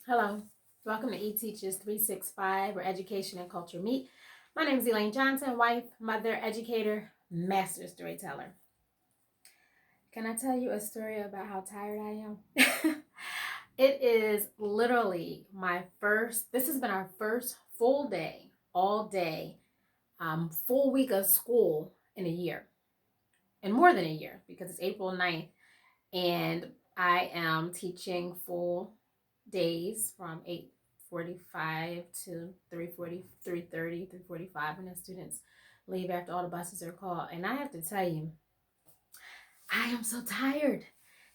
Hello, welcome to eTeachers 365, where education and culture meet. My name is Elaine Johnson, wife, mother, educator, master storyteller. Can I tell you a story about how tired I am? It is literally this has been our first full day, all day, full week of school in a year, and more than a year because it's April 9th, and I am teaching full days from 8:45 to 3:40, 3:30, 3:45, and the students leave after all the buses are called. And I have to tell you, I am so tired.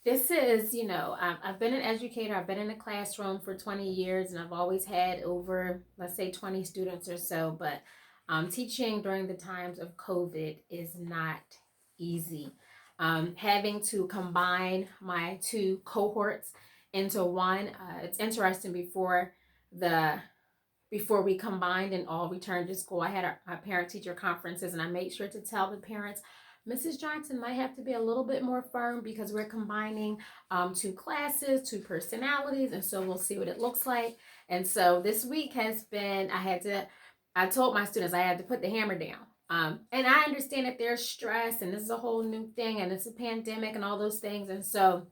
This is, I've been an educator. I've been in the classroom for 20 years, and I've always had over, let's say, 20 students or so. But teaching during the times of COVID is not easy. Having to combine my two cohorts into one, it's interesting. Before we combined and all returned to school, I had our parent teacher conferences, and I made sure to tell the parents, Mrs. Johnson might have to be a little bit more firm because we're combining two classes, two personalities, and so we'll see what it looks like. And so this week has been, I told my students I had to put the hammer down. And I understand that there's stress, and this is a whole new thing, and it's a pandemic and all those things. And so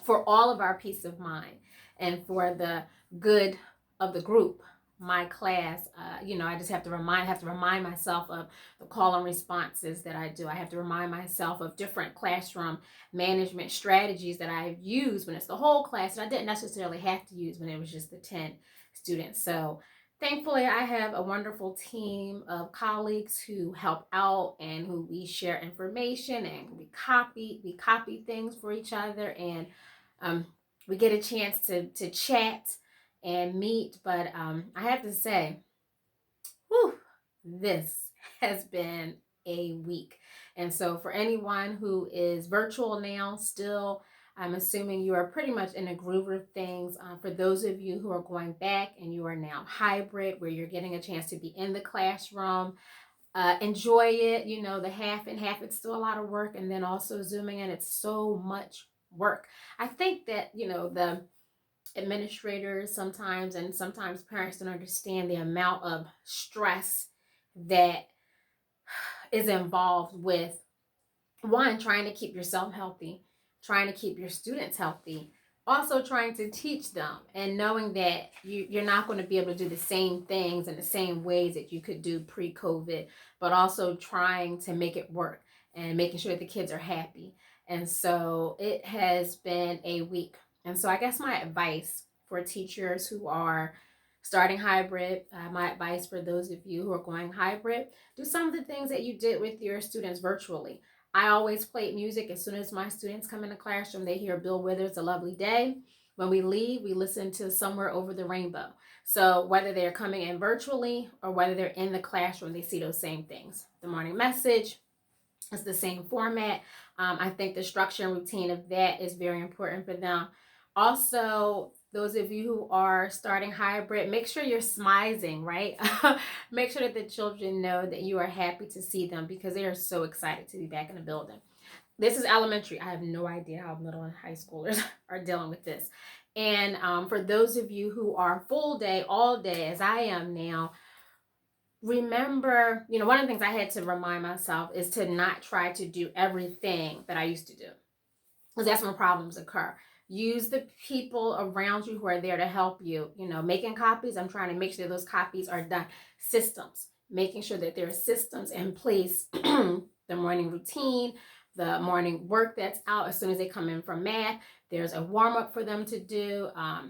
for all of our peace of mind and for the good of the group, my class, I just have to remind myself of the call and responses that I do. I have to remind myself of different classroom management strategies that I've used when it's the whole class that I didn't necessarily have to use when it was just the 10 students. So thankfully, I have a wonderful team of colleagues who help out and who we share information, and we copy things for each other, and we get a chance to chat and meet. But I have to say, whew, this has been a week. And so for anyone who is virtual now, still, I'm assuming you are pretty much in a groove of things. For those of you who are going back and you are now hybrid, where you're getting a chance to be in the classroom, enjoy it. The half and half, it's still a lot of work. And then also zooming in, it's so much work. I think that, the administrators sometimes, and sometimes parents, don't understand the amount of stress that is involved with, one, trying to keep yourself healthy, trying to keep your students healthy, also trying to teach them, and knowing that you're not going to be able to do the same things in the same ways that you could do pre-COVID, but also trying to make it work and making sure that the kids are happy. And so it has been a week. And so I guess my advice for teachers who are starting hybrid, my advice for those of you who are going hybrid, do some of the things that you did with your students virtually. I always played music. As soon as my students come in the classroom, they hear Bill Withers' A Lovely Day. When we leave, we listen to Somewhere Over the Rainbow. So whether they're coming in virtually or whether they're in the classroom, they see those same things. The morning message is the same format. I think the structure and routine of that is very important for them. Also, those of you who are starting hybrid, make sure you're smizing, right? Make sure that the children know that you are happy to see them, because they are so excited to be back in the building. This is elementary. I have no idea how middle and high schoolers are dealing with this. And for those of you who are full day, all day, as I am now, remember, one of the things I had to remind myself is to not try to do everything that I used to do, because that's when problems occur. Use the people around you who are there to help you. Making copies, I'm trying to make sure those copies are done. Systems, making sure that there are systems in place. The morning routine, the morning work that's out as soon as they come in from math. There's a warm up for them to do.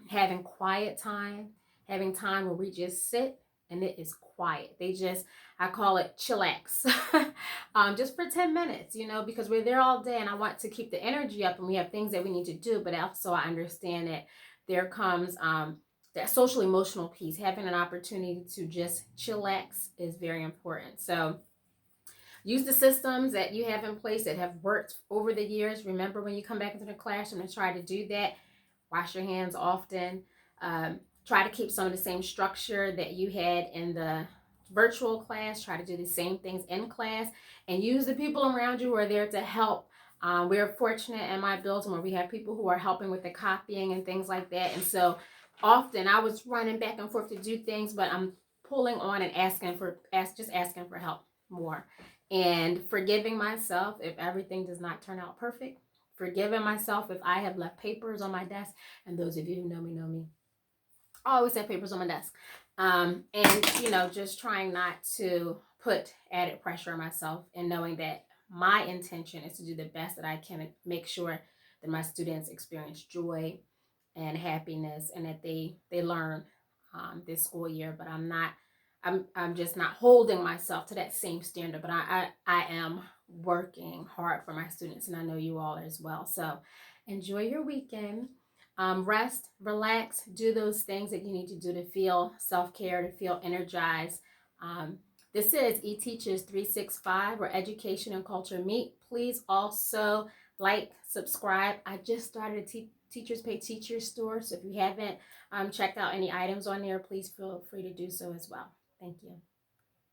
Having quiet time, having time where we just sit and it is quiet. I call it chillax. Just for 10 minutes, because we're there all day and I want to keep the energy up and we have things that we need to do. But also I understand that there comes that social emotional piece. Having an opportunity to just chillax is very important. So use the systems that you have in place that have worked over the years. Remember, when you come back into the classroom, and try to do that. Wash your hands often. Try to keep some of the same structure that you had in the virtual class. Try to do the same things in class, and use the people around you who are there to help. We're fortunate in my building where we have people who are helping with the copying and things like that. And so often I was running back and forth to do things, but I'm pulling on and asking for help more, and forgiving myself if everything does not turn out perfect, forgiving myself if I have left papers on my desk. And those of you who know me, I always have papers on my desk. And just trying not to put added pressure on myself, and knowing that my intention is to do the best that I can and make sure that my students experience joy and happiness, and that they learn this school year. But I'm just not holding myself to that same standard. But I am working hard for my students, and I know you all as well. So enjoy your weekend. Rest, relax, do those things that you need to do to feel self-care, to feel energized. Um, this is eTeachers 365, where education and culture meet. Please also like, subscribe. I just started a Teachers Pay Teachers store, so if you haven't checked out any items on there, please feel free to do so as well. Thank you.